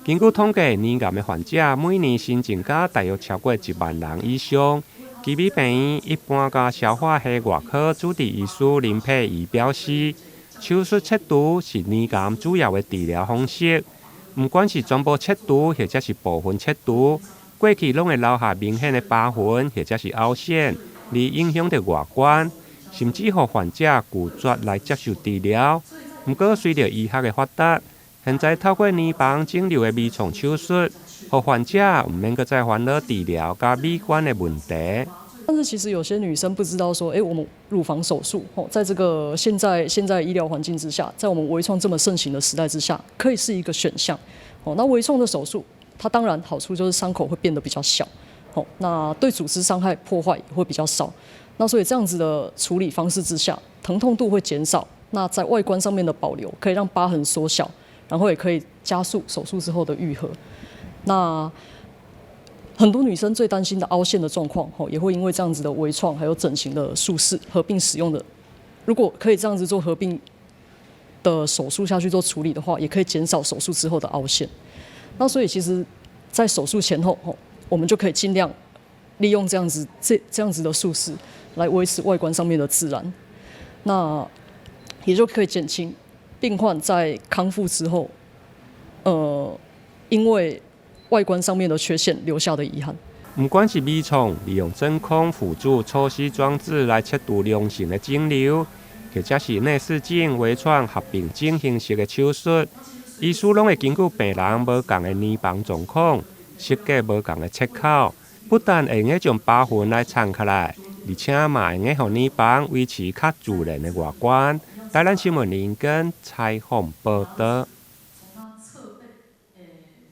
根据统计，年癌的患者每年新增加大约超过1万人以上。基美病院一般甲消化系外科主治医师林佩仪表示，手术切除是年癌主要的治疗方式。不管是全部切除或者是部分切除，过去拢会留下明显的疤痕或者是凹陷，而影响到外观，甚至乎患者拒绝来接受治疗。不过，随着医学的发达，现在透过年房整流的微创手术，让患者唔免再烦恼治疗加美观的问题。但是其实有些女生不知道说，我们乳房手术在这个现在医疗环境之下，在我们微创这么盛行的时代之下，可以是一个选项。那微创的手术，它当然好处就是伤口会变得比较小，那对组织伤害破坏也会比较少。那所以这样子的处理方式之下，疼痛度会减少。那在外观上面的保留，可以让疤痕缩小，然后也可以加速手术之后的愈合。那很多女生最担心的凹陷的状况，也会因为这样子的微创还有整形的术式合并使用的，如果可以这样子做合并的手术下去做处理的话，也可以减少手术之后的凹陷。那所以其实，在手术前后，我们就可以尽量利用这样子的术式来维持外观上面的自然，那也就可以减轻病患在康复之后，因为外观上面的缺陷留下的遗憾。不管是微创利用真空辅助抽吸装置来切除良性的肿瘤，或者是内视镜微创合并进行式的手术，医师拢会根据病人无同的年房状况，设计无同的切口，不但会用将疤痕来藏起来，而且嘛会用让年房维持较自然的外观。台南新闻林根采访报道。